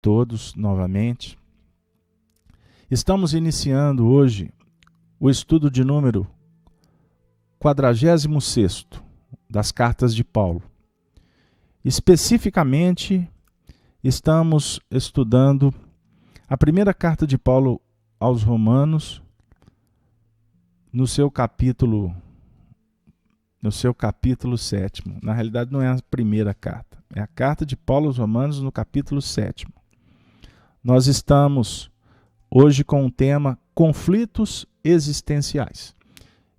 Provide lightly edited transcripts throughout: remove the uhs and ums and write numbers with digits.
todos novamente. Estamos iniciando hoje o estudo de número 46º das cartas de Paulo. Especificamente, estamos estudando a primeira carta de Paulo aos Romanos, no seu capítulo 7º. Na realidade, não é a primeira carta, é a carta de Paulo aos Romanos no capítulo 7º. Nós estamos hoje com o tema conflitos existenciais.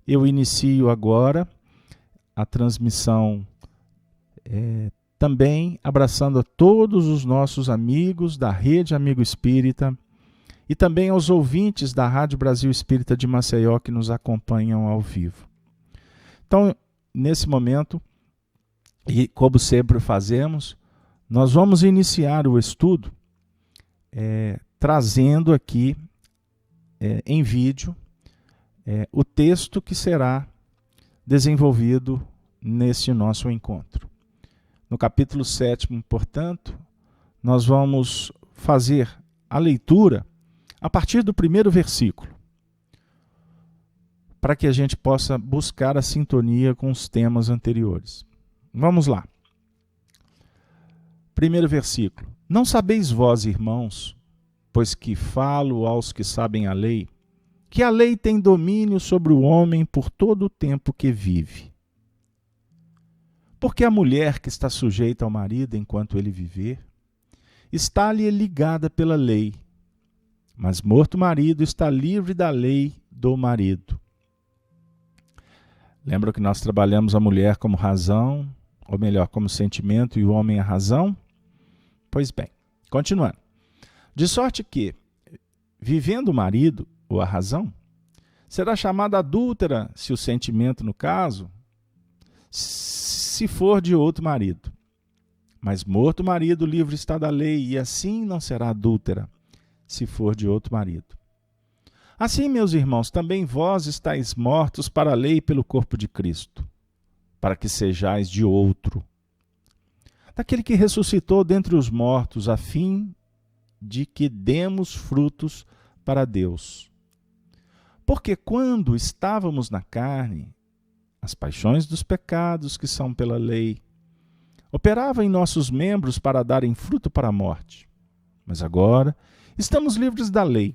Eu inicio agora a transmissão também abraçando a todos os nossos amigos da Rede Amigo Espírita e também aos ouvintes da Rádio Brasil Espírita de Maceió que nos acompanham ao vivo. Então, nesse momento, e como sempre fazemos, nós vamos iniciar o estudo trazendo aqui em vídeo o texto que será desenvolvido neste nosso encontro. No capítulo 7º, portanto, nós vamos fazer a leitura a partir do primeiro versículo, para que a gente possa buscar a sintonia com os temas anteriores. Vamos lá. Primeiro versículo. Não sabeis vós, irmãos, pois que falo aos que sabem a lei, que a lei tem domínio sobre o homem por todo o tempo que vive. Porque a mulher que está sujeita ao marido enquanto ele viver, está-lhe ligada pela lei, mas morto o marido está livre da lei do marido. Lembra que nós trabalhamos a mulher como razão, ou melhor, como sentimento, e o homem a razão? Pois bem, continuando. De sorte que, vivendo o marido, ou a razão, será chamada adúltera, se o sentimento, no caso, se for de outro marido. Mas morto o marido, livre está da lei, e assim não será adúltera, se for de outro marido. Assim, meus irmãos, também vós estáis mortos para a lei pelo corpo de Cristo, para que sejais de outro, daquele que ressuscitou dentre os mortos, a fim de que demos frutos para Deus. Porque quando estávamos na carne, as paixões dos pecados que são pela lei operavam em nossos membros para darem fruto para a morte. Mas agora estamos livres da lei,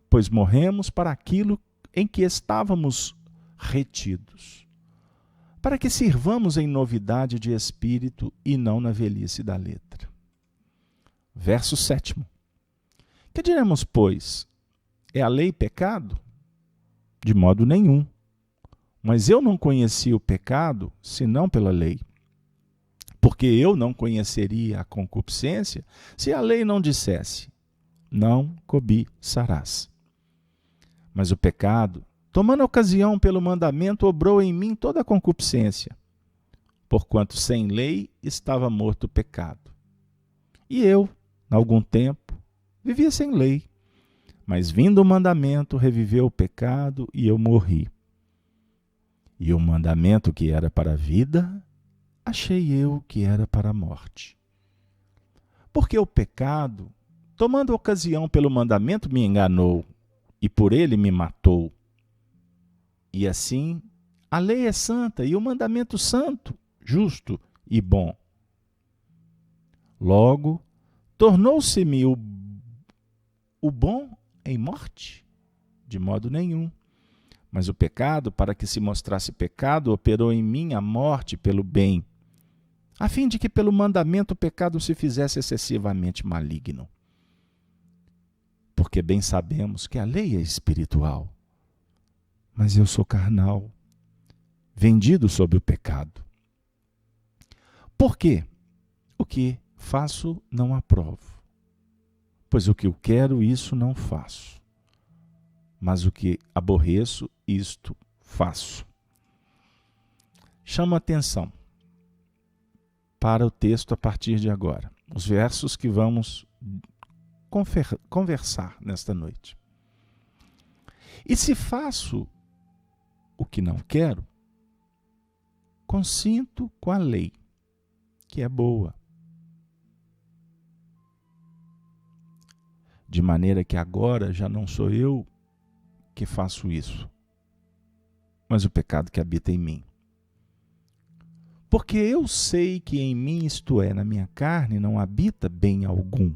pois morremos para aquilo em que estávamos retidos, para que sirvamos em novidade de espírito e não na velhice da letra. Verso 7º. Que diremos, pois? É a lei pecado? De modo nenhum. Mas eu não conheci o pecado, senão pela lei. Porque eu não conheceria a concupiscência, se a lei não dissesse, não cobiçarás. Mas o pecado, tomando ocasião pelo mandamento, obrou em mim toda a concupiscência, porquanto sem lei estava morto o pecado. E eu, em algum tempo, vivia sem lei, mas vindo o mandamento, reviveu o pecado e eu morri. E o mandamento que era para a vida, achei eu que era para a morte. Porque o pecado, tomando ocasião pelo mandamento, me enganou, e por ele me matou. E assim, a lei é santa, e o mandamento santo, justo e bom. Logo, tornou-se-me o bom em morte? De modo nenhum. Mas o pecado, para que se mostrasse pecado, operou em mim a morte pelo bem, a fim de que pelo mandamento o pecado se fizesse excessivamente maligno. Porque bem sabemos que a lei é espiritual, mas eu sou carnal, vendido sob o pecado. Por quê? O que faço não aprovo, pois o que eu quero, isso não faço. Mas o que aborreço, isto faço. Chamo a atenção para o texto a partir de agora, os versos que vamos conversar nesta noite. E se faço o que não quero, consinto com a lei, que é boa. de maneira que agora já não sou eu que faço isso, mas o pecado que habita em mim. Porque eu sei que em mim, isto é, na minha carne, não habita bem algum.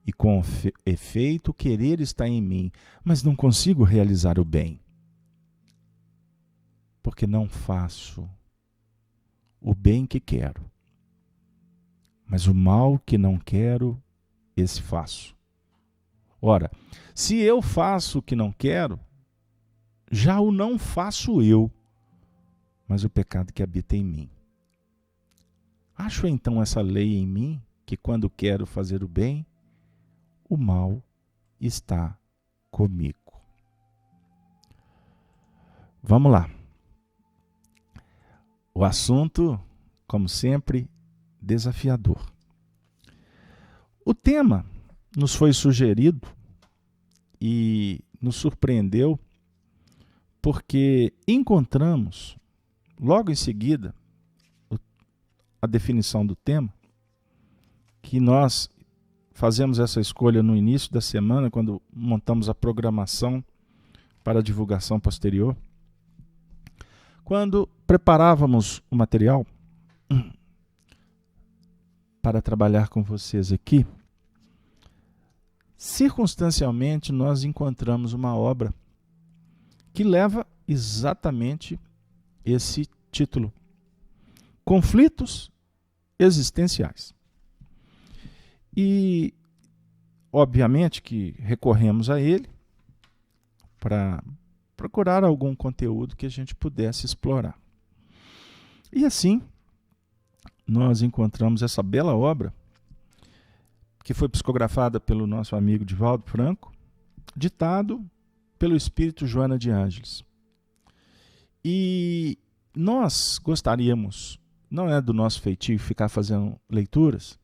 E com efeito, o querer está em mim, mas não consigo realizar o bem. Porque não faço o bem que quero, mas o mal que não quero, esse faço. Ora, se eu faço o que não quero, já o não faço eu, mas o pecado que habita em mim. Acho então essa lei em mim, que quando quero fazer o bem, o mal está comigo. Vamos lá. O assunto, como sempre, desafiador. O tema nos foi sugerido e nos surpreendeu porque encontramos, logo em seguida, a definição do tema, que nós fazemos essa escolha no início da semana, quando montamos a programação para a divulgação posterior. Quando preparávamos o material para trabalhar com vocês aqui, circunstancialmente nós encontramos uma obra que leva exatamente esse título: Conflitos Existenciais. E, obviamente, que recorremos a ele para procurar algum conteúdo que a gente pudesse explorar. E assim, nós encontramos essa bela obra, que foi psicografada pelo nosso amigo Divaldo Franco, ditado pelo espírito Joana de Ângeles. E nós gostaríamos, não é do nosso feitio ficar fazendo leituras,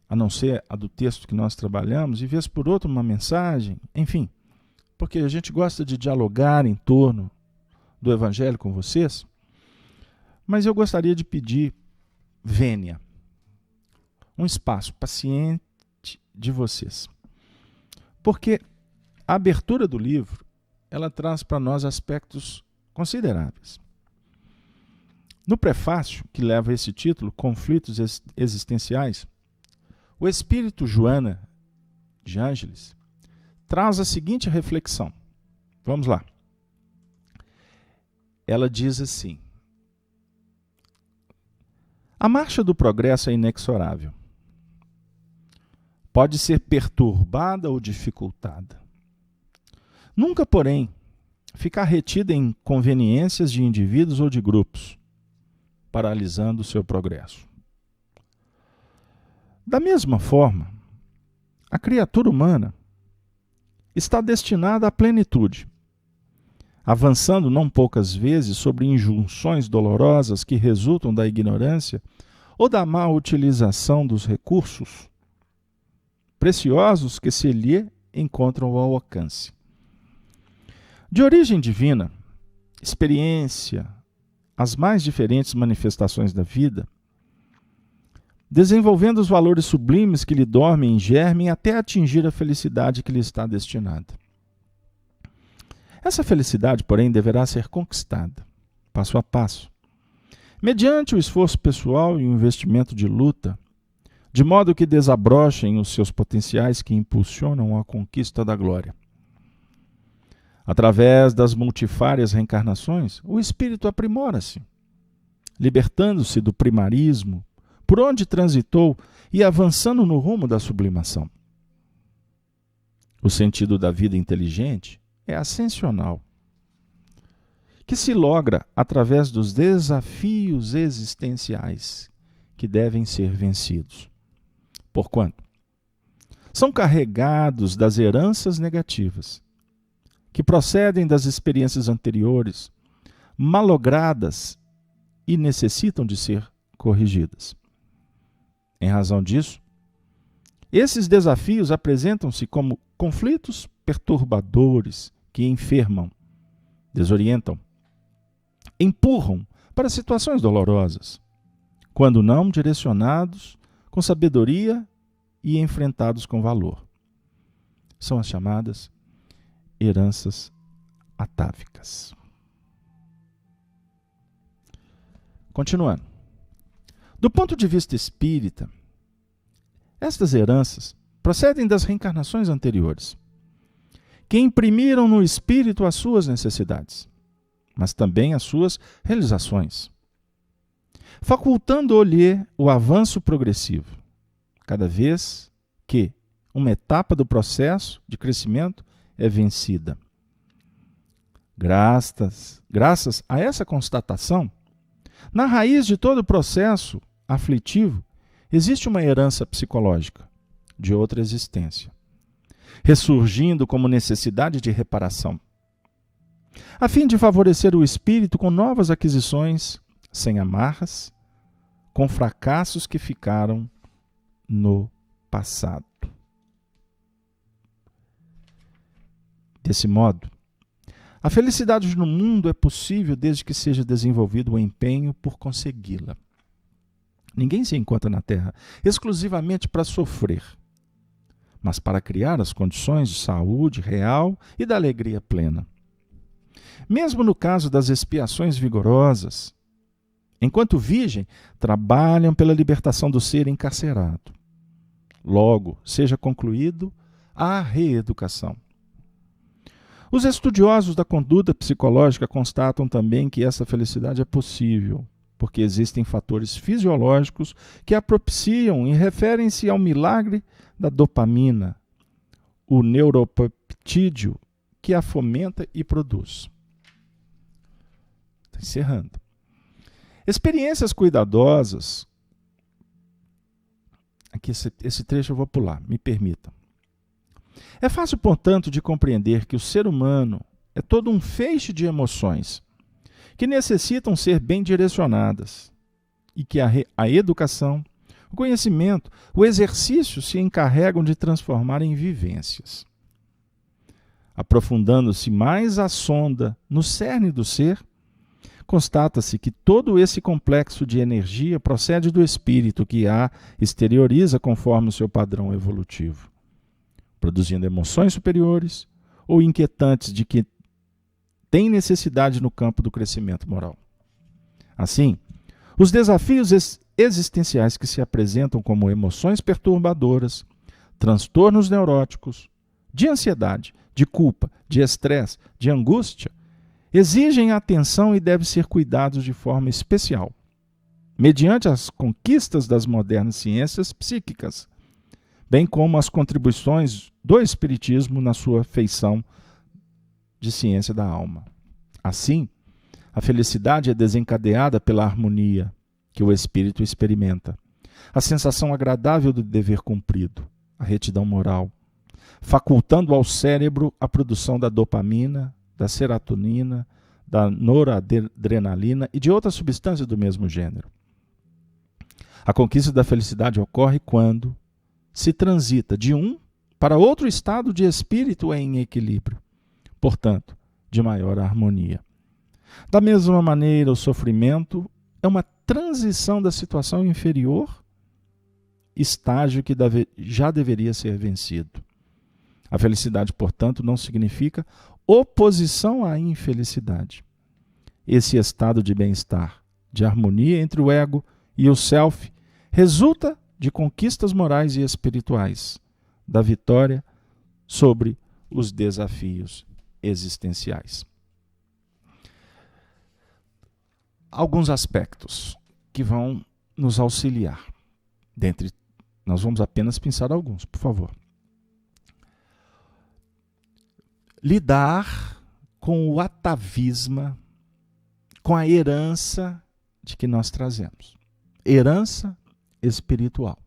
a não ser a do texto que nós trabalhamos, e vez por outra uma mensagem, enfim, porque a gente gosta de dialogar em torno do Evangelho com vocês, mas eu gostaria de pedir vênia, um espaço paciente de vocês. Porque a abertura do livro, ela traz para nós aspectos consideráveis. No prefácio, que leva esse título, Conflitos Existenciais, o espírito Joana de Ângeles traz a seguinte reflexão. Vamos lá. Ela diz assim: a marcha do progresso é inexorável. Pode ser perturbada ou dificultada. Nunca, porém, ficar retida em conveniências de indivíduos ou de grupos, paralisando o seu progresso. Da mesma forma, a criatura humana está destinada à plenitude, avançando não poucas vezes sobre injunções dolorosas que resultam da ignorância ou da má utilização dos recursos preciosos que se lhe encontram ao alcance. De origem divina, experiência, as mais diferentes manifestações da vida, desenvolvendo os valores sublimes que lhe dormem em germe até atingir a felicidade que lhe está destinada. Essa felicidade, porém, deverá ser conquistada, passo a passo, mediante o esforço pessoal e o investimento de luta, de modo que desabrochem os seus potenciais que impulsionam a conquista da glória. Através das multifárias reencarnações, o espírito aprimora-se, libertando-se do primarismo, por onde transitou e avançando no rumo da sublimação. O sentido da vida inteligente é ascensional, que se logra através dos desafios existenciais que devem ser vencidos. Porquanto são carregados das heranças negativas, que procedem das experiências anteriores, malogradas e necessitam de ser corrigidas. Em razão disso, esses desafios apresentam-se como conflitos perturbadores que enfermam, desorientam, empurram para situações dolorosas, quando não direcionados com sabedoria e enfrentados com valor. São as chamadas heranças atávicas. Continuando. Do ponto de vista espírita, estas heranças procedem das reencarnações anteriores, que imprimiram no espírito as suas necessidades, mas também as suas realizações, facultando-lhe o avanço progressivo, cada vez que uma etapa do processo de crescimento é vencida. Graças a essa constatação, na raiz de todo o processo aflitivo existe uma herança psicológica de outra existência, ressurgindo como necessidade de reparação, a fim de favorecer o espírito com novas aquisições, sem amarras, com fracassos que ficaram no passado. Desse modo, a felicidade no mundo é possível desde que seja desenvolvido o empenho por consegui-la. Ninguém se encontra na Terra exclusivamente para sofrer, mas para criar as condições de saúde real e da alegria plena. Mesmo no caso das expiações vigorosas, enquanto vigem, trabalham pela libertação do ser encarcerado. Logo, seja concluído a reeducação. Os estudiosos da conduta psicológica constatam também que essa felicidade é possível, porque existem fatores fisiológicos que a propiciam e referem-se ao milagre da dopamina, o neuropeptídeo que a fomenta e produz. Estou encerrando. Experiências cuidadosas. Aqui esse trecho eu vou pular, me permitam. É fácil, portanto, de compreender que o ser humano é todo um feixe de emoções que necessitam ser bem direcionadas e que a educação, o conhecimento, o exercício se encarregam de transformar em vivências. Aprofundando-se mais a sonda no cerne do ser, constata-se que todo esse complexo de energia procede do espírito que a exterioriza conforme o seu padrão evolutivo, produzindo emoções superiores ou inquietantes de que tem necessidade no campo do crescimento moral. Assim, os desafios existenciais que se apresentam como emoções perturbadoras, transtornos neuróticos, de ansiedade, de culpa, de estresse, de angústia, exigem atenção e devem ser cuidados de forma especial, mediante as conquistas das modernas ciências psíquicas, bem como as contribuições do Espiritismo na sua feição de ciência da alma. Assim, a felicidade é desencadeada pela harmonia que o espírito experimenta, a sensação agradável do dever cumprido, a retidão moral, facultando ao cérebro a produção da dopamina, da serotonina, da noradrenalina e de outras substâncias do mesmo gênero. A conquista da felicidade ocorre quando se transita de um para outro estado de espírito em equilíbrio, portanto, de maior harmonia. Da mesma maneira, o sofrimento é uma transição da situação inferior, estágio que já deveria ser vencido. A felicidade, portanto, não significa oposição à infelicidade. Esse estado de bem-estar, de harmonia entre o ego e o self, resulta de conquistas morais e espirituais, da vitória sobre os desafios existenciais. Alguns aspectos que vão nos auxiliar. Nós vamos apenas pensar alguns, por favor. Lidar com o atavismo, com a herança de que nós trazemos. Herança espiritual.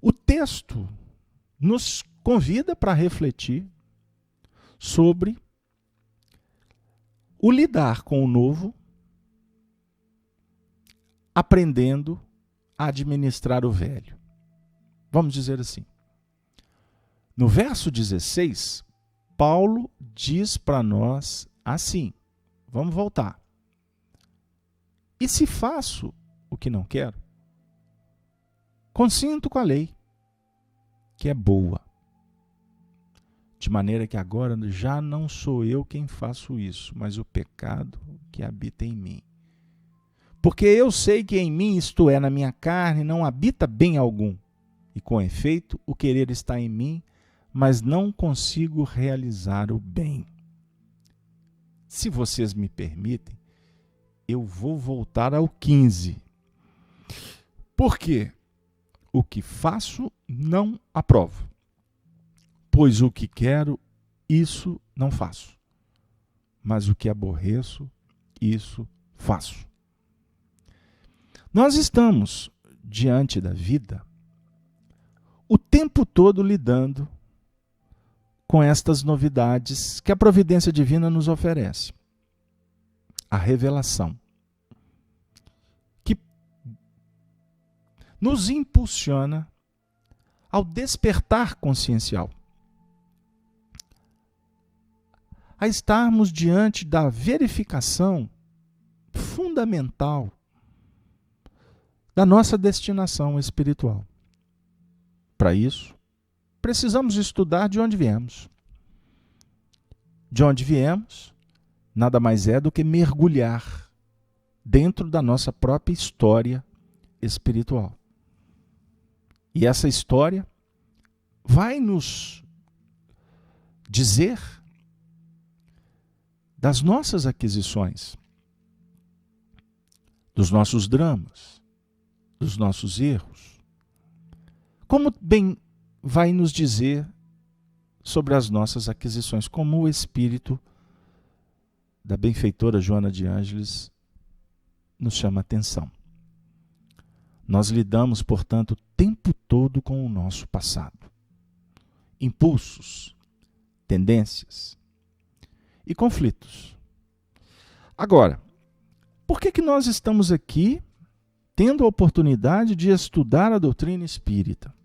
O texto nos convida para refletir sobre o lidar com o novo, aprendendo a administrar o velho. Vamos dizer assim. No verso 16, Paulo diz para nós assim, vamos voltar. E se faço o que não quero? Consinto com a lei, que é boa. De maneira que agora já não sou eu quem faço isso, mas o pecado que habita em mim. Porque eu sei que em mim, isto é, na minha carne, não habita bem algum. E com efeito, o querer está em mim, mas não consigo realizar o bem. Se vocês me permitem, eu vou voltar ao 15. Por quê? O que faço, não aprovo. Pois o que quero, isso não faço. Mas o que aborreço, isso faço. Nós estamos diante da vida o tempo todo lidando com estas novidades que a providência divina nos oferece. A revelação, que nos impulsiona ao despertar consciencial, a estarmos diante da verificação fundamental da nossa destinação espiritual. Para isso, precisamos estudar de onde viemos. De onde viemos, nada mais é do que mergulhar dentro da nossa própria história espiritual. E essa história vai nos dizer das nossas aquisições, dos nossos dramas, dos nossos erros. Como bem vai nos dizer sobre as nossas aquisições, como o espírito da benfeitora Joana de Ângeles nos chama a atenção. Nós lidamos, portanto, o tempo todo com o nosso passado. Impulsos, tendências e conflitos. Agora, por que nós estamos aqui tendo a oportunidade de estudar a doutrina espírita?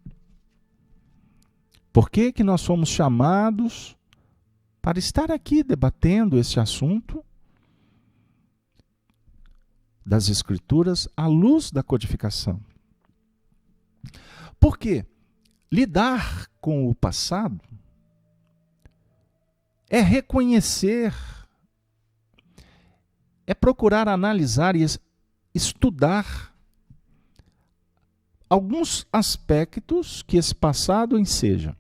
Por que nós fomos chamados para estar aqui debatendo esse assunto das Escrituras à luz da codificação? Porque lidar com o passado é reconhecer, é procurar analisar e estudar alguns aspectos que esse passado enseja.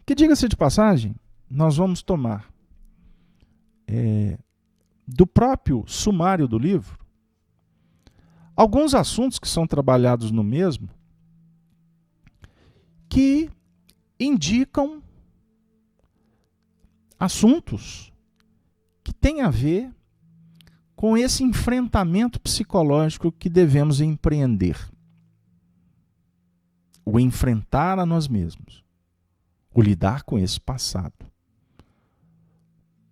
Que, diga-se de passagem, nós vamos tomar do próprio sumário do livro alguns assuntos que são trabalhados no mesmo que indicam assuntos que têm a ver com esse enfrentamento psicológico que devemos empreender. O enfrentar a nós mesmos. O lidar com esse passado.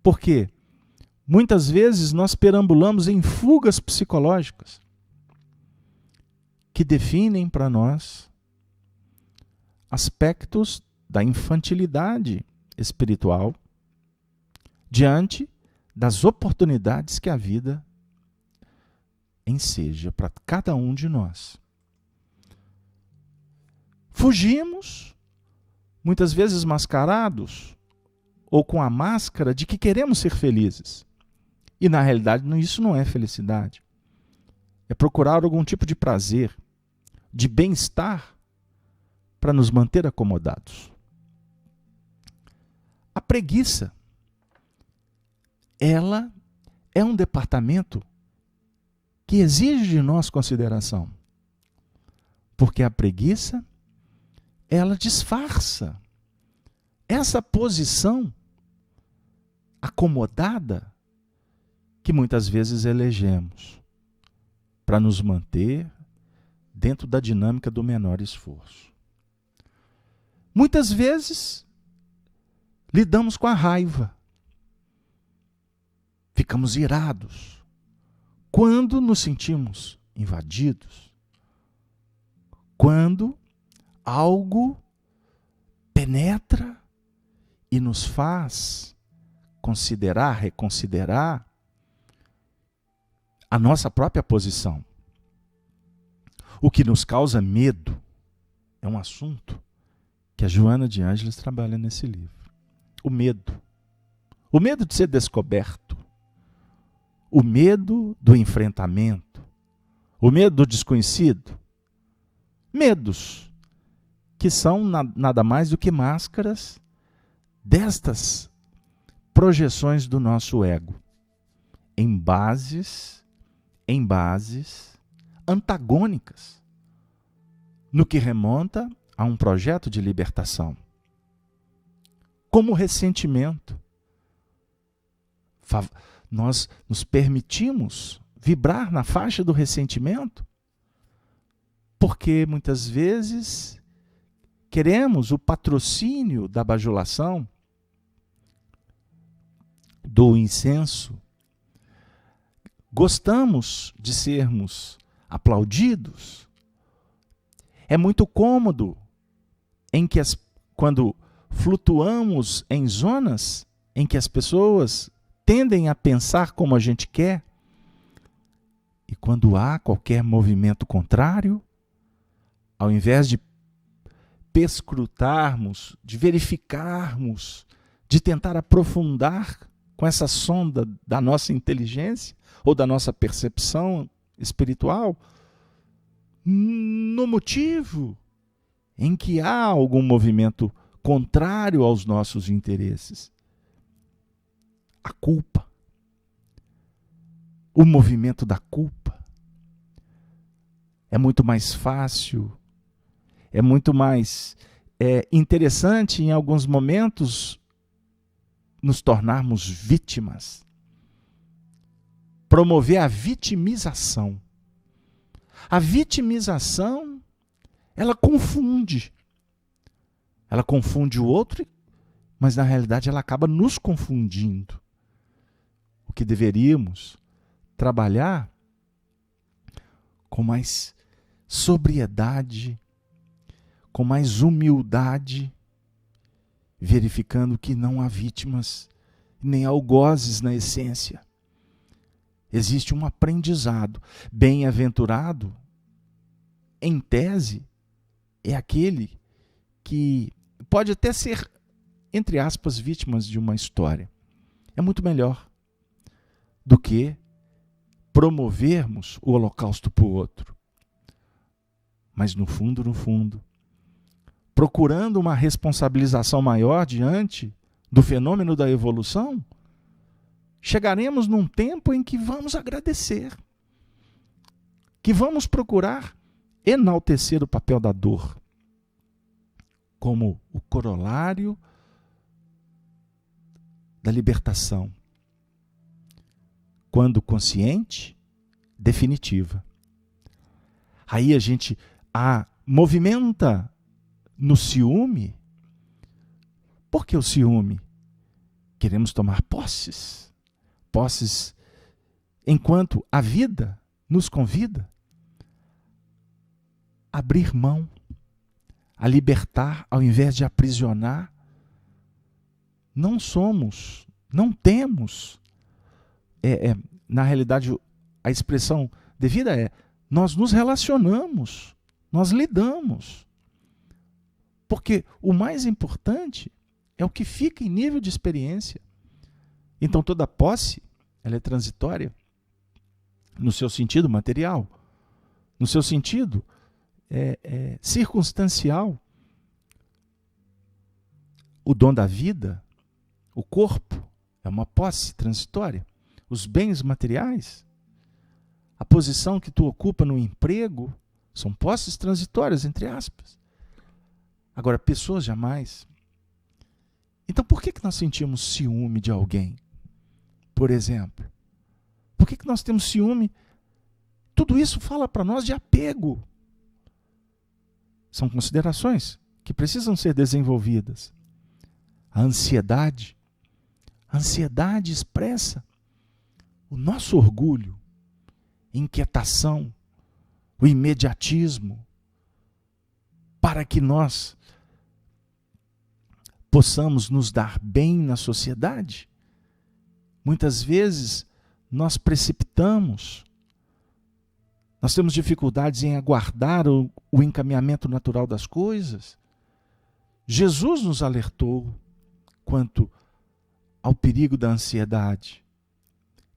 Porque muitas vezes nós perambulamos em fugas psicológicas que definem para nós aspectos da infantilidade espiritual diante das oportunidades que a vida enseja para cada um de nós. Fugimos, muitas vezes mascarados, ou com a máscara de que queremos ser felizes. E na realidade isso não é felicidade. É procurar algum tipo de prazer, de bem-estar, para nos manter acomodados. A preguiça, ela é um departamento que exige de nós consideração. Porque a preguiça, ela disfarça essa posição acomodada que muitas vezes elegemos para nos manter dentro da dinâmica do menor esforço. Muitas vezes lidamos com a raiva. Ficamos irados quando nos sentimos invadidos, quando algo penetra e nos faz considerar, reconsiderar a nossa própria posição. O que nos causa medo, é um assunto que a Joana de Ângeles trabalha nesse livro. O medo. O medo de ser descoberto. O medo do enfrentamento. O medo do desconhecido. Medos que são nada mais do que máscaras destas projeções do nosso ego em bases antagônicas no que remonta a um projeto de libertação. Como o ressentimento. Nós nos permitimos vibrar na faixa do ressentimento porque muitas vezes queremos o patrocínio da bajulação, do incenso. Gostamos de sermos aplaudidos. É muito cômodo quando flutuamos em zonas em que as pessoas tendem a pensar como a gente quer, e quando há qualquer movimento contrário, ao invés de perscrutarmos, de verificarmos, de tentar aprofundar com essa sonda da nossa inteligência ou da nossa percepção espiritual, no motivo em que há algum movimento contrário aos nossos interesses. A culpa. O movimento da culpa. É muito mais fácil, é muito mais interessante em alguns momentos nos tornarmos vítimas. Promover a vitimização. A vitimização, ela confunde. Ela confunde o outro, mas na realidade ela acaba nos confundindo. O que deveríamos trabalhar com mais sobriedade, com mais humildade, verificando que não há vítimas, nem algozes na essência. Existe um aprendizado. Bem-aventurado, em tese, é aquele que pode até ser, entre aspas, vítimas de uma história. É muito melhor do que promovermos o holocausto para o outro. Mas no fundo, procurando uma responsabilização maior diante do fenômeno da evolução, chegaremos num tempo em que vamos agradecer, que vamos procurar enaltecer o papel da dor como o corolário da libertação, quando consciente, definitiva. Aí a gente movimenta no ciúme. Por que o ciúme? Queremos tomar posses. Posses enquanto a vida nos convida a abrir mão, a libertar ao invés de aprisionar. Não temos. Na realidade, a expressão devida é: nós nos relacionamos, nós lidamos. Porque o mais importante é o que fica em nível de experiência. Então toda posse, ela é transitória no seu sentido material, no seu sentido circunstancial. O dom da vida, o corpo, é uma posse transitória. Os bens materiais, a posição que tu ocupa no emprego, são posses transitórias, entre aspas. Agora, pessoas jamais. Então, por que nós sentimos ciúme de alguém? Por exemplo, por que nós temos ciúme? Tudo isso fala para nós de apego. São considerações que precisam ser desenvolvidas. A ansiedade expressa o nosso orgulho, inquietação, o imediatismo, para que nós possamos nos dar bem na sociedade. Muitas vezes nós precipitamos Nós temos dificuldades em aguardar o encaminhamento natural das coisas. Jesus nos alertou quanto ao perigo da ansiedade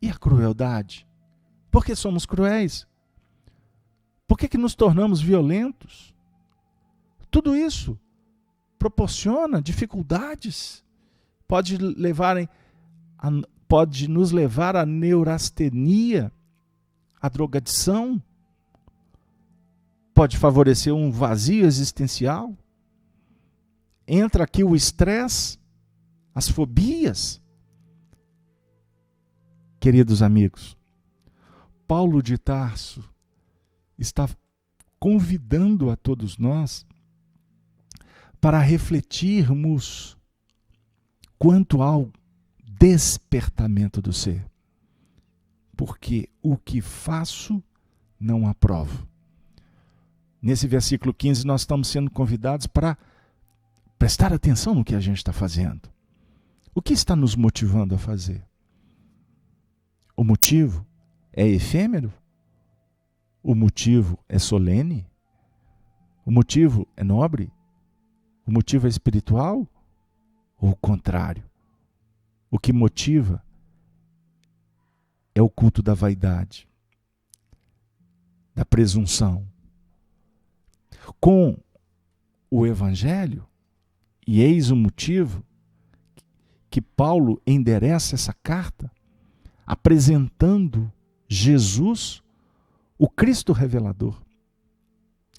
e a crueldade. Por que somos cruéis? Por que nos tornamos violentos? Tudo isso proporciona dificuldades. Pode nos levar à neurastenia, à drogadição. Pode favorecer um vazio existencial. Entra aqui o estresse, as fobias. Queridos amigos, Paulo de Tarso está convidando a todos nós para refletirmos quanto ao despertamento do ser. Porque o que faço não aprovo. Nesse versículo 15 nós estamos sendo convidados para prestar atenção no que a gente está fazendo. O que está nos motivando a fazer? O motivo é efêmero? O motivo é solene? O motivo é nobre? O motivo é espiritual? Ou o contrário? O que motiva é o culto da vaidade, da presunção. Com o Evangelho, e eis o motivo que Paulo endereça essa carta, apresentando Jesus, o Cristo revelador,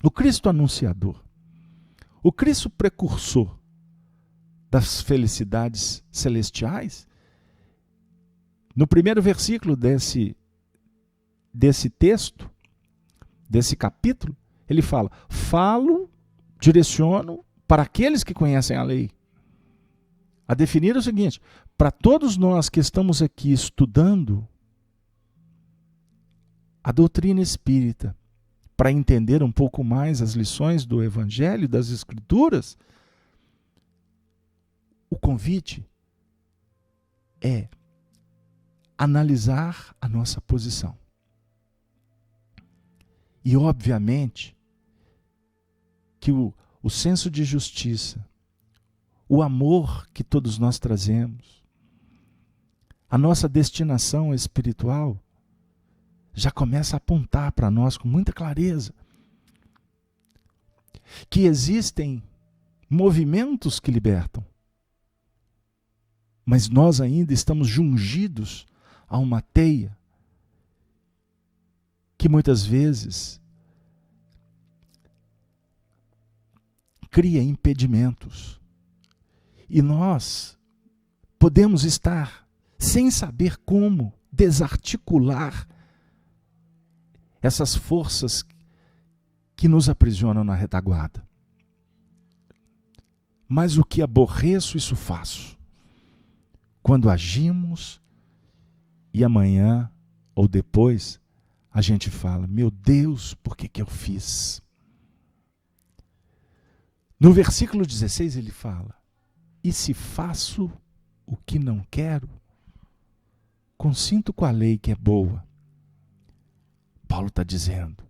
o Cristo anunciador, o Cristo precursor das felicidades celestiais. No primeiro versículo desse texto, desse capítulo, ele fala: direciono para aqueles que conhecem a lei. A definir o seguinte: para todos nós que estamos aqui estudando a doutrina espírita, para entender um pouco mais as lições do Evangelho, das Escrituras, o convite é analisar a nossa posição. E, obviamente, que o senso de justiça, o amor que todos nós trazemos, a nossa destinação espiritual, já começa a apontar para nós com muita clareza que existem movimentos que libertam, mas nós ainda estamos jungidos a uma teia que muitas vezes cria impedimentos. E nós podemos estar sem saber como desarticular essas forças que nos aprisionam na retaguarda. Mas o que aborreço, isso faço. Quando agimos e amanhã ou depois a gente fala: meu Deus, por que eu fiz? No versículo 16 ele fala: e se faço o que não quero, consinto com a lei que é boa. Paulo está dizendo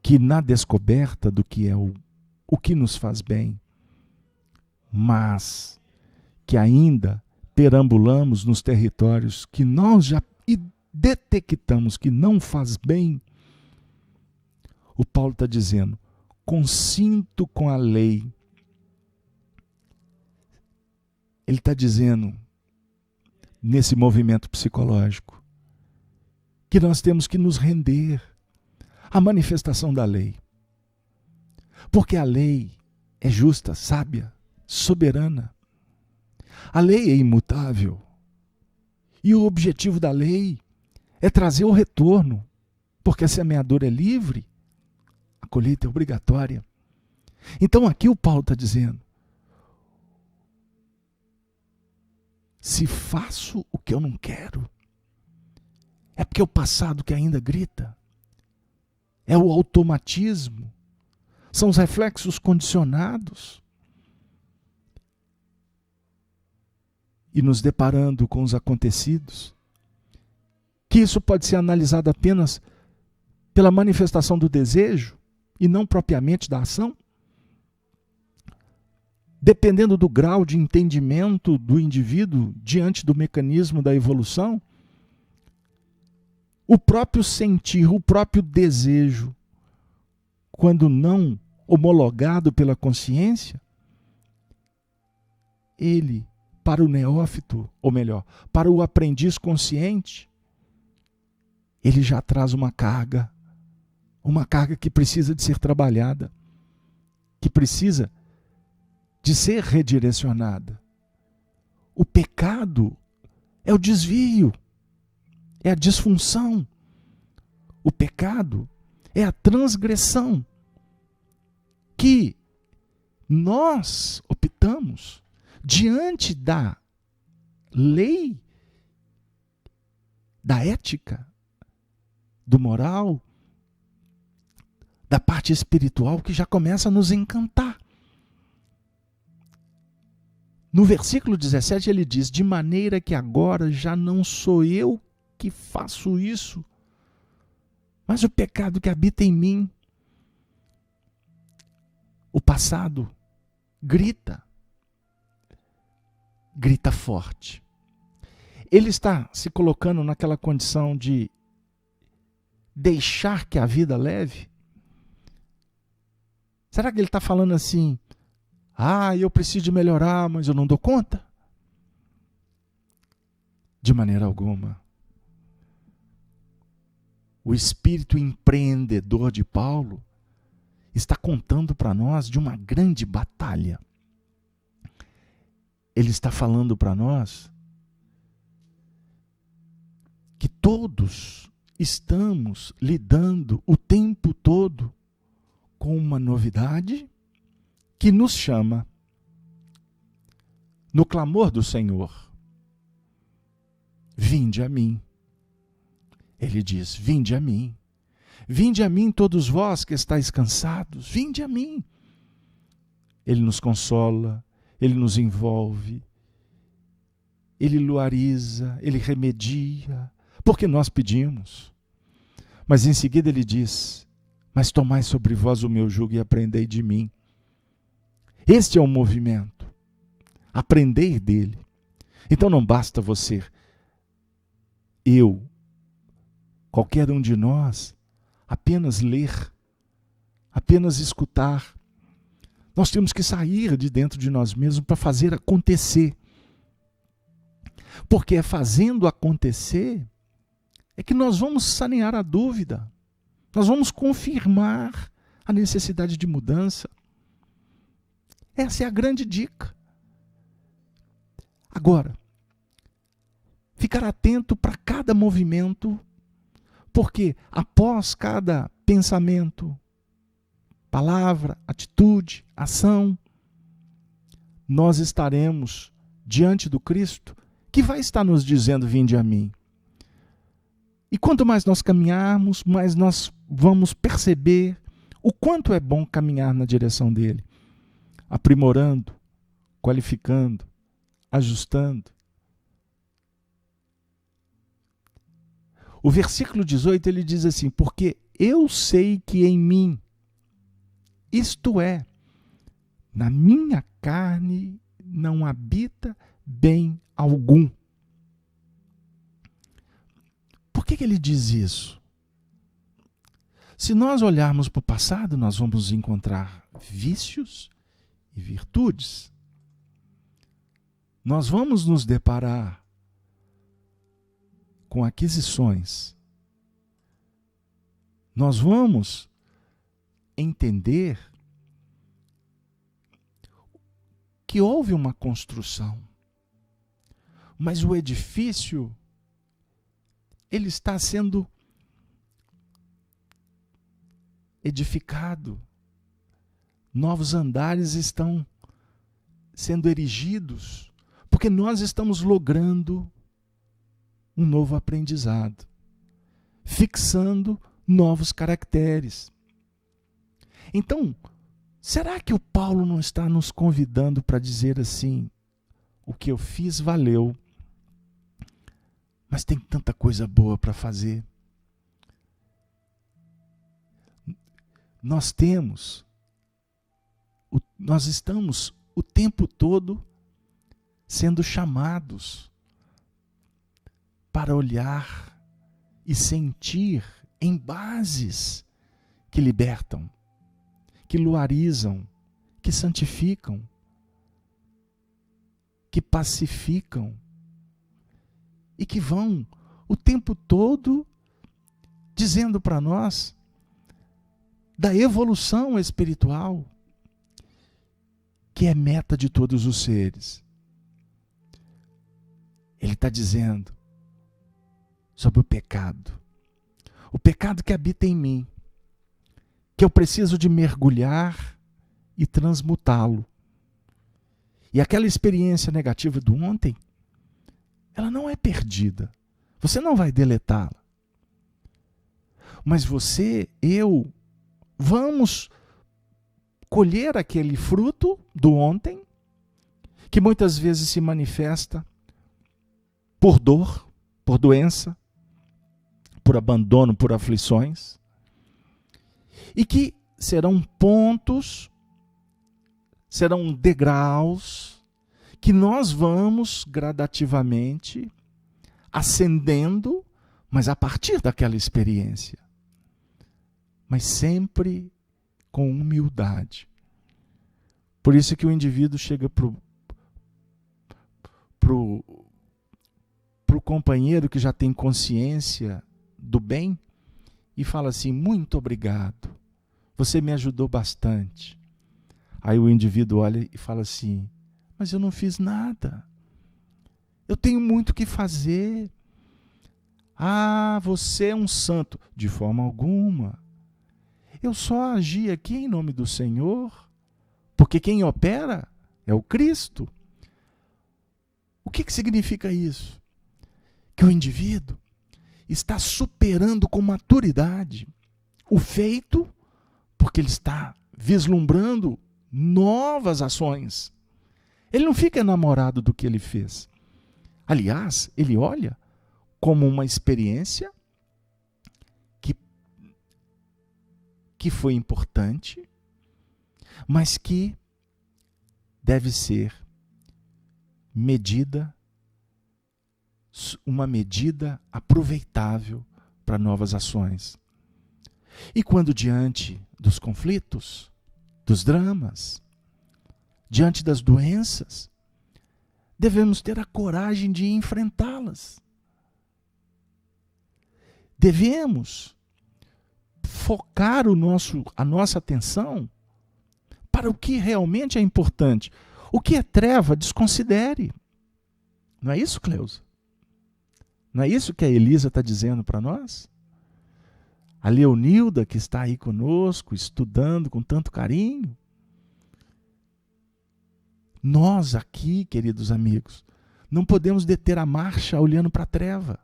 que na descoberta do que é o que nos faz bem, mas que ainda perambulamos nos territórios que nós já detectamos que não faz bem, o Paulo está dizendo: consinto com a lei. Ele está dizendo, nesse movimento psicológico, que nós temos que nos render à manifestação da lei. Porque a lei é justa, sábia, soberana. A lei é imutável. E o objetivo da lei é trazer o retorno. Porque a semeadura é livre, a colheita é obrigatória. Então aqui o Paulo está dizendo: se faço o que eu não quero, é porque é o passado que ainda grita. É o automatismo. São os reflexos condicionados. E nos deparando com os acontecidos, que isso pode ser analisado apenas pela manifestação do desejo e não propriamente da ação? Dependendo do grau de entendimento do indivíduo diante do mecanismo da evolução, o próprio sentir, o próprio desejo, quando não homologado pela consciência, ele, para o neófito, ou melhor, para o aprendiz consciente, ele já traz uma carga que precisa de ser trabalhada, que precisa de ser redirecionada. O pecado é o desvio, é a disfunção. O pecado é a transgressão que nós optamos diante da lei, da ética, do moral, da parte espiritual que já começa a nos encantar. No versículo 17 ele diz: de maneira que agora já não sou eu que faço isso, mas o pecado que habita em mim. O passado grita forte. Ele está se colocando naquela condição de deixar que a vida leve. Será que ele está falando assim: eu preciso de melhorar, mas eu não dou conta? De maneira alguma. O espírito empreendedor de Paulo está contando para nós de uma grande batalha. Ele está falando para nós que todos estamos lidando o tempo todo com uma novidade que nos chama no clamor do Senhor: vinde a mim. Ele diz: vinde a mim. Vinde a mim todos vós que estáis cansados, vinde a mim. Ele nos consola, ele nos envolve, ele luariza, ele remedia, porque nós pedimos. Mas em seguida ele diz: mas tomai sobre vós o meu jugo e aprendei de mim. Este é o movimento, aprender dele. Então não basta você, qualquer um de nós, apenas ler, apenas escutar. Nós temos que sair de dentro de nós mesmos para fazer acontecer. Porque é fazendo acontecer é que nós vamos sanear a dúvida. Nós vamos confirmar a necessidade de mudança. Essa é a grande dica. Agora, ficar atento para cada movimento, porque após cada pensamento, palavra, atitude, ação, nós estaremos diante do Cristo, que vai estar nos dizendo: vinde a mim. E quanto mais nós caminharmos, mais nós vamos perceber o quanto é bom caminhar na direção dele, aprimorando, qualificando, ajustando. O versículo 18 ele diz assim: porque eu sei que em mim, isto é, na minha carne, não habita bem algum. Por que ele diz isso? Se nós olharmos para o passado, nós vamos encontrar vícios e virtudes. Nós vamos nos deparar com aquisições. Nós vamos entender que houve uma construção, mas o edifício ele está sendo edificado. Novos andares estão sendo erigidos, porque nós estamos logrando um novo aprendizado, fixando novos caracteres. Então, será que o Paulo não está nos convidando para dizer assim: o que eu fiz valeu, mas tem tanta coisa boa para fazer? nós estamos o tempo todo sendo chamados para olhar e sentir em bases que libertam, que luarizam, que santificam, que pacificam e que vão o tempo todo dizendo para nós da evolução espiritual, que é meta de todos os seres. Ele está dizendo sobre o pecado que habita em mim, que eu preciso de mergulhar e transmutá-lo. E aquela experiência negativa do ontem, ela não é perdida. Você não vai deletá-la. Mas você, eu, vamos colher aquele fruto do ontem, que muitas vezes se manifesta por dor, por doença, por abandono, por aflições, e que serão pontos, serão degraus, que nós vamos gradativamente ascendendo, mas a partir daquela experiência. Mas sempre com humildade. Por isso que o indivíduo chega pro companheiro que já tem consciência do bem e fala assim: muito obrigado, você me ajudou bastante. Aí o indivíduo olha e fala assim: mas eu não fiz nada, eu tenho muito o que fazer. Ah, você é um santo. De forma alguma. Eu só agi aqui em nome do Senhor, porque quem opera é o Cristo. O que significa isso? Que o indivíduo está superando com maturidade o feito, porque ele está vislumbrando novas ações. Ele não fica enamorado do que ele fez. Aliás, ele olha como uma experiência que foi importante, mas que deve ser medida, uma medida aproveitável para novas ações. E quando diante dos conflitos, dos dramas, diante das doenças, devemos ter a coragem de enfrentá-las. Devemos focar a nossa atenção para o que realmente é importante. O que é treva, desconsidere. Não é isso, Cleusa? Não é isso que a Elisa está dizendo para nós? A Leonilda, que está aí conosco, estudando com tanto carinho. Nós aqui, queridos amigos, não podemos deter a marcha olhando para a treva.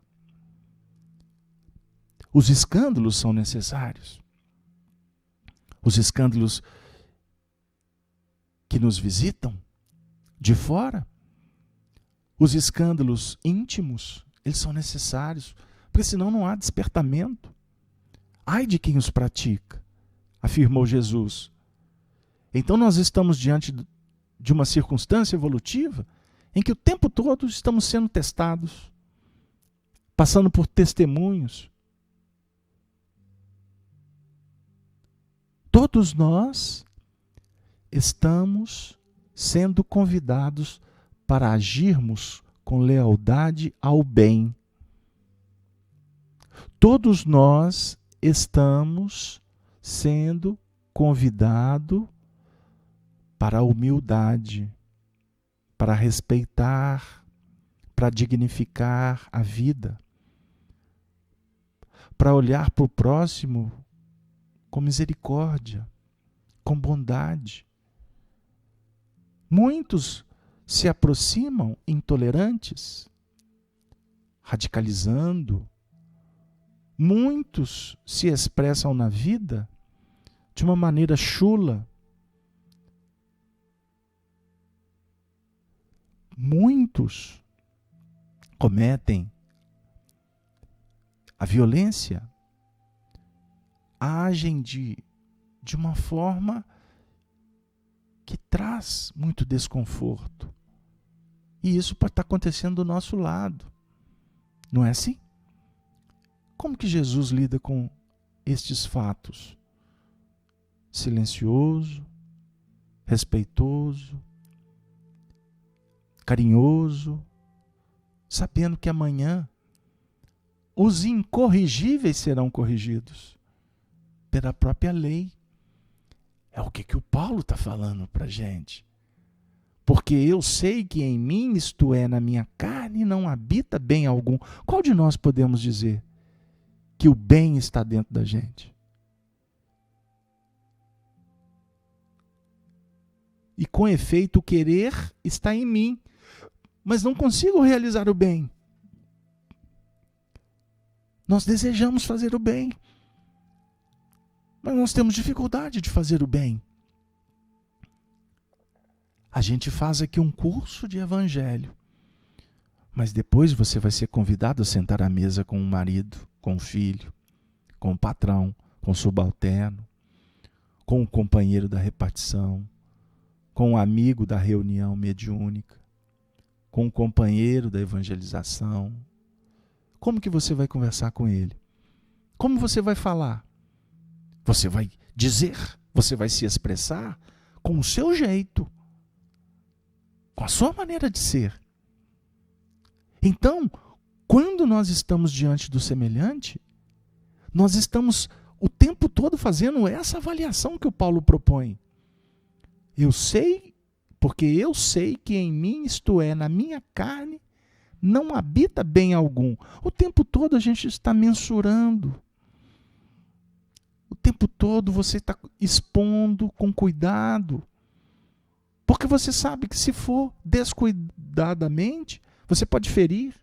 Os escândalos são necessários. Os escândalos que nos visitam de fora, os escândalos íntimos, eles são necessários, porque senão não há despertamento. Ai de quem os pratica, afirmou Jesus. Então nós estamos diante de uma circunstância evolutiva em que o tempo todo estamos sendo testados, passando por testemunhos. Todos nós estamos sendo convidados para agirmos com lealdade ao bem. Todos nós estamos sendo convidados para a humildade, para respeitar, para dignificar a vida, para olhar para o próximo com misericórdia, com bondade. Muitos se aproximam intolerantes, radicalizando. Muitos se expressam na vida de uma maneira chula. Muitos cometem a violência, agem de de uma forma que traz muito desconforto. E isso pode estar acontecendo do nosso lado. Não é assim? Como que Jesus lida com estes fatos? Silencioso, respeitoso, carinhoso, sabendo que amanhã os incorrigíveis serão corrigidos pela própria lei. É o que o Paulo está falando para a gente. Porque eu sei que em mim, isto é, na minha carne, não habita bem algum. Qual de nós podemos dizer que o bem está dentro da gente? E com efeito, o querer está em mim, mas não consigo realizar o bem. Nós desejamos fazer o bem, mas nós temos dificuldade de fazer o bem. A gente faz aqui um curso de evangelho, mas depois você vai ser convidado a sentar à mesa com o marido, com o filho, com o patrão, com o subalterno, com o companheiro da repartição, com o amigo da reunião mediúnica, com o companheiro da evangelização. Como que você vai conversar com ele? Como você vai falar? Você vai dizer, você vai se expressar com o seu jeito, com a sua maneira de ser. Então, quando nós estamos diante do semelhante, nós estamos o tempo todo fazendo essa avaliação que o Paulo propõe. Eu sei, porque eu sei que em mim, isto é, na minha carne, não habita bem algum. O tempo todo a gente está mensurando. O tempo todo você está expondo com cuidado. Porque você sabe que se for descuidadamente, você pode ferir.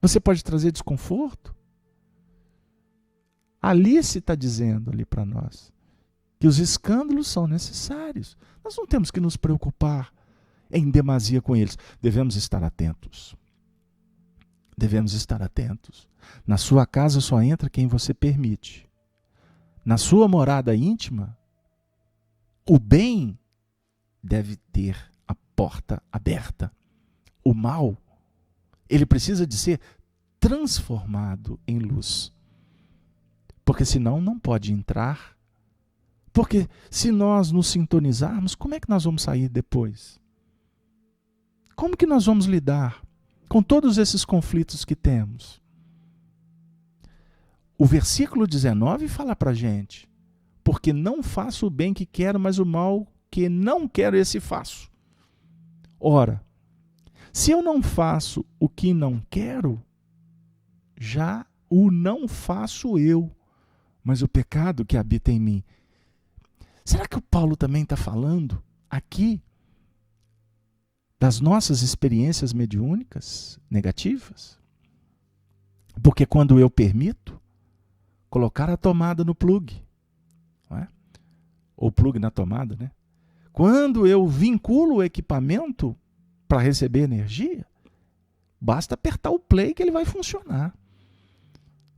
Você pode trazer desconforto. Alice está dizendo ali para nós que os escândalos são necessários. Nós não temos que nos preocupar em demasia com eles. Devemos estar atentos. Devemos estar atentos. Na sua casa só entra quem você permite. Na sua morada íntima, o bem deve ter a porta aberta. O mal, ele precisa de ser transformado em luz. Porque senão não pode entrar. Porque se nós nos sintonizarmos, como é que nós vamos sair depois? Como que nós vamos lidar com todos esses conflitos que temos? O versículo 19 fala para a gente: porque não faço o bem que quero, mas o mal que não quero, esse faço. Ora, se eu não faço o que não quero, já o não faço eu, mas o pecado que habita em mim. Será que o Paulo também está falando aqui das nossas experiências mediúnicas negativas? Porque quando eu permito colocar a tomada no plug, não é? Ou plug na tomada, né? Quando eu vinculo o equipamento para receber energia, basta apertar o play que ele vai funcionar.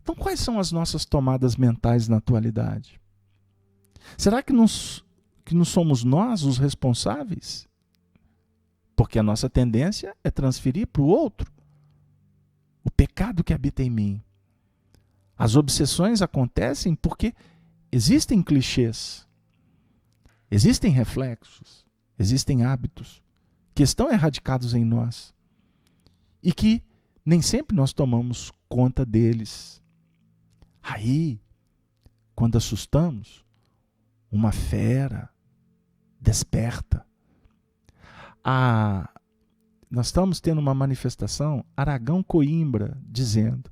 Então, quais são as nossas tomadas mentais na atualidade? Será que não somos nós os responsáveis? Porque a nossa tendência é transferir para o outro o pecado que habita em mim. As obsessões acontecem porque existem clichês, existem reflexos, existem hábitos que estão erradicados em nós e que nem sempre nós tomamos conta deles. Aí, quando assustamos, uma fera desperta. Nós estamos tendo uma manifestação, Aragão Coimbra, dizendo: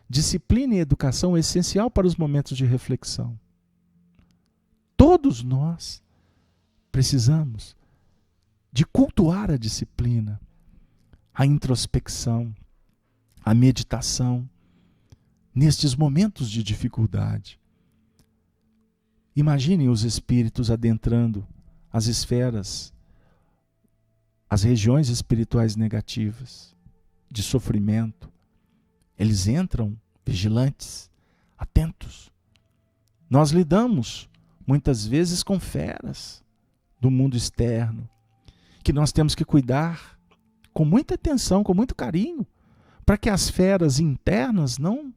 disciplina e educação é essencial para os momentos de reflexão. Todos nós precisamos de cultuar a disciplina, a introspecção, a meditação, nestes momentos de dificuldade. Imaginem os espíritos adentrando as esferas, as regiões espirituais negativas, de sofrimento. Eles entram vigilantes, atentos. Nós lidamos muitas vezes com feras do mundo externo, que nós temos que cuidar com muita atenção, com muito carinho, para que as feras internas não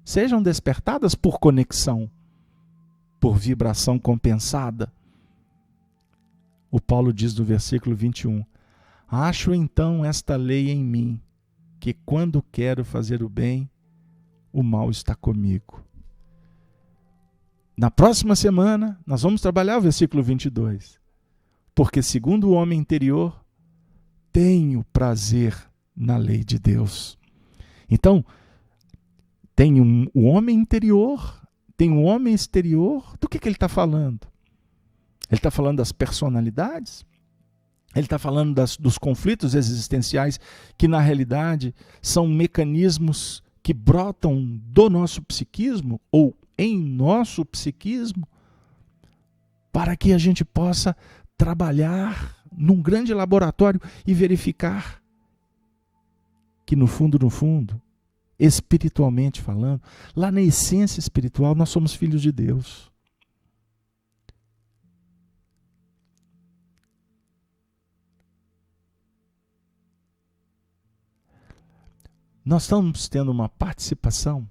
sejam despertadas por conexão, por vibração compensada. O Paulo diz no versículo 21, acho então esta lei em mim, que quando quero fazer o bem, o mal está comigo. Na próxima semana, nós vamos trabalhar o versículo 22. Porque segundo o homem interior, tenho prazer na lei de Deus. Então, tem o homem interior, tem o homem exterior. Do que ele está falando? Ele está falando das personalidades? Ele está falando dos conflitos existenciais que, na realidade, são mecanismos que brotam do nosso psiquismo ou em nosso psiquismo para que a gente possa trabalhar num grande laboratório e verificar que no fundo, espiritualmente falando, lá na essência espiritual, nós somos filhos de Deus. Nós estamos tendo uma participação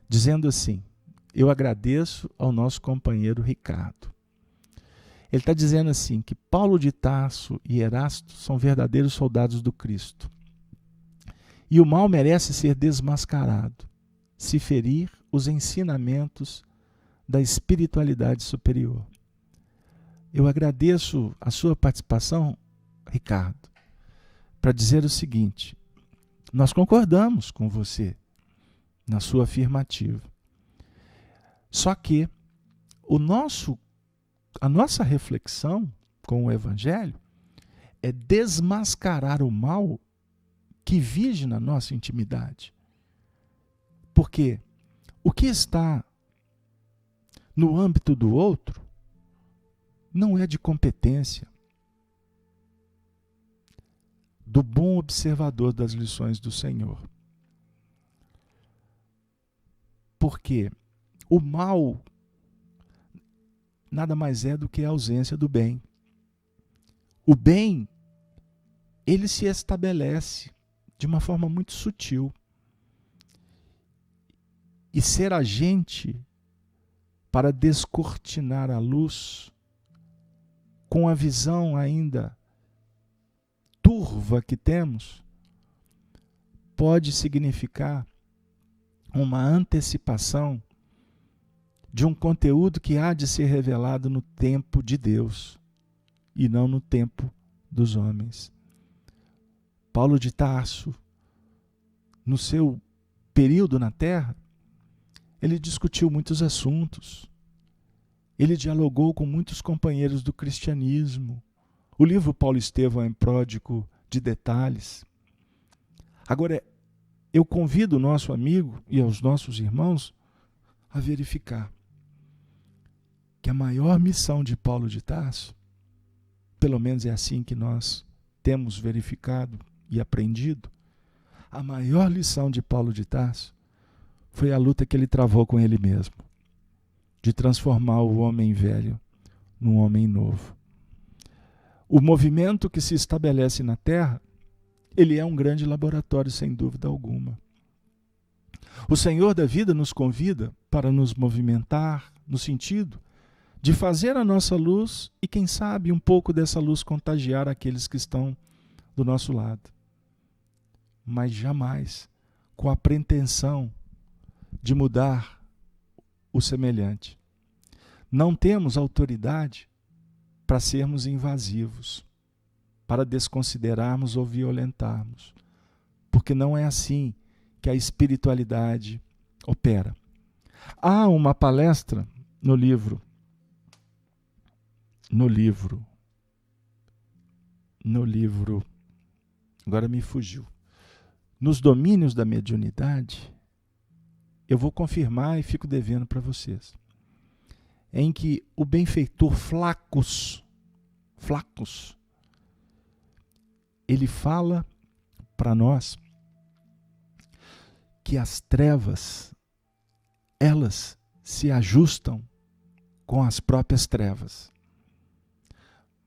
dizendo assim, eu agradeço ao nosso companheiro Ricardo. Ele está dizendo assim, que Paulo de Tarso e Erasto são verdadeiros soldados do Cristo. E o mal merece ser desmascarado, se ferir os ensinamentos da espiritualidade superior. Eu agradeço a sua participação, Ricardo, para dizer o seguinte, nós concordamos com você na sua afirmativa. Só que a nossa reflexão com o Evangelho é desmascarar o mal que vige na nossa intimidade. Porque o que está no âmbito do outro não é de competência do bom observador das lições do Senhor. Porque o mal nada mais é do que a ausência do bem. O bem, ele se estabelece de uma forma muito sutil. E ser agente para descortinar a luz com a visão ainda turva que temos, pode significar uma antecipação de um conteúdo que há de ser revelado no tempo de Deus e não no tempo dos homens. Paulo de Tarso, no seu período na Terra, ele discutiu muitos assuntos. Ele dialogou com muitos companheiros do cristianismo. O livro Paulo Estevão é pródigo de detalhes. Agora, eu convido o nosso amigo e aos nossos irmãos a verificar que a maior missão de Paulo de Tarso, pelo menos é assim que nós temos verificado e aprendido, a maior lição de Paulo de Tarso foi a luta que ele travou com ele mesmo, de transformar o homem velho num homem novo. O movimento que se estabelece na Terra, ele é um grande laboratório, sem dúvida alguma. O Senhor da vida nos convida para nos movimentar no sentido de fazer a nossa luz e, quem sabe, um pouco dessa luz contagiar aqueles que estão do nosso lado. Mas jamais com a pretensão de mudar o semelhante. Não temos autoridade para sermos invasivos, para desconsiderarmos ou violentarmos, porque não é assim que a espiritualidade opera. Há uma palestra no livro, agora me fugiu, Nos Domínios da Mediunidade, eu vou confirmar e fico devendo para vocês, em que o benfeitor Flacos, ele fala para nós que as trevas, elas se ajustam com as próprias trevas.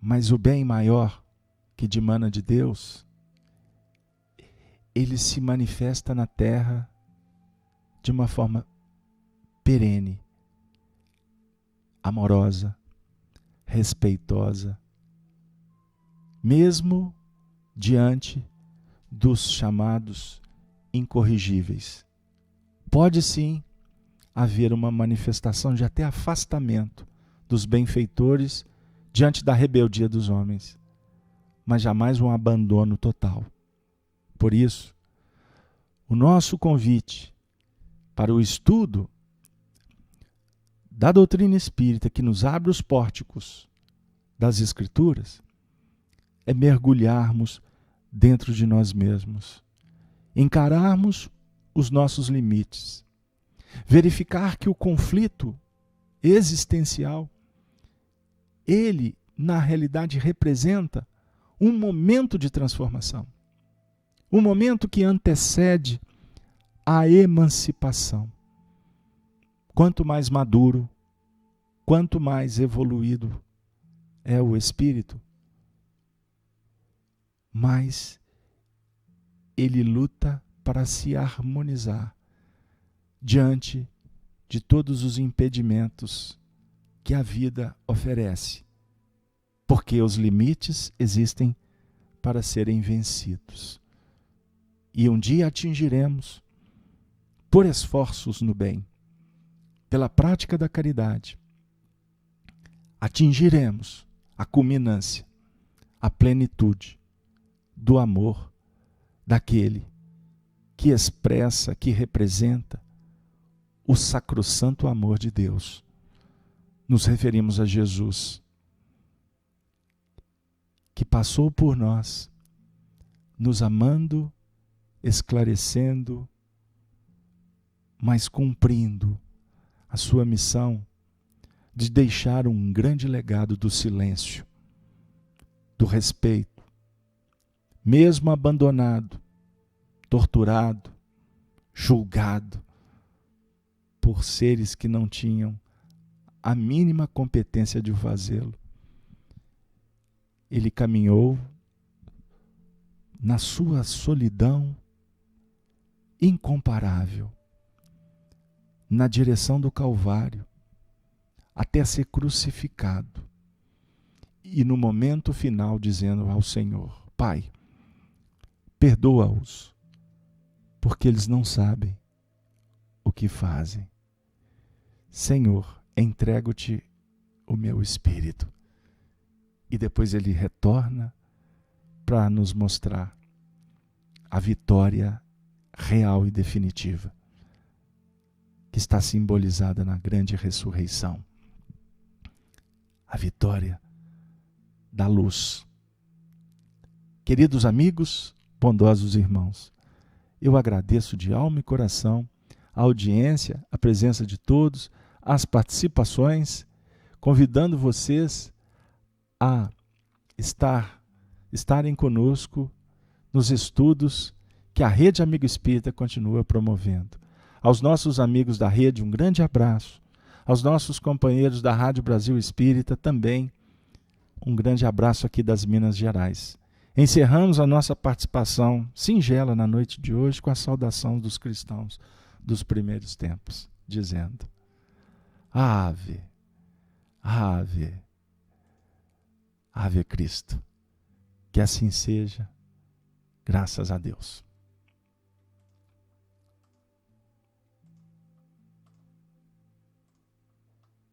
Mas o bem maior que dimana de Deus, ele se manifesta na terra de uma forma perene, amorosa, respeitosa, mesmo diante dos chamados incorrigíveis. Pode sim haver uma manifestação de até afastamento dos benfeitores diante da rebeldia dos homens, mas jamais um abandono total. Por isso, o nosso convite para o estudo da doutrina espírita, que nos abre os pórticos das Escrituras, é mergulharmos dentro de nós mesmos, encararmos os nossos limites, verificar que o conflito existencial, ele, na realidade, representa um momento de transformação, um momento que antecede a emancipação. Quanto mais maduro, quanto mais evoluído é o espírito, mais ele luta para se harmonizar diante de todos os impedimentos que a vida oferece, porque os limites existem para serem vencidos. E um dia atingiremos, por esforços no bem, pela prática da caridade, atingiremos a culminância, a plenitude do amor daquele que expressa, que representa o sacrossanto amor de Deus. Nos referimos a Jesus, que passou por nós, nos amando, esclarecendo, mas cumprindo a sua missão de deixar um grande legado do silêncio, do respeito, mesmo abandonado, torturado, julgado por seres que não tinham a mínima competência de fazê-lo. Ele caminhou na sua solidão incomparável, na direção do Calvário, até ser crucificado. E no momento final dizendo ao Senhor: Pai, perdoa-os, porque eles não sabem o que fazem. Senhor, entrego-te o meu espírito. E depois ele retorna para nos mostrar a vitória real e definitiva, que está simbolizada na grande ressurreição. A vitória da luz. Queridos amigos, bondosos irmãos, eu agradeço de alma e coração a audiência, a presença de todos, as participações, convidando vocês a estarem conosco nos estudos que a Rede Amigo Espírita continua promovendo. Aos nossos amigos da rede, um grande abraço. Aos nossos companheiros da Rádio Brasil Espírita também, um grande abraço aqui das Minas Gerais. Encerramos a nossa participação singela na noite de hoje com a saudação dos cristãos dos primeiros tempos, dizendo: Ave, Ave, Ave Cristo. Que assim seja, graças a Deus.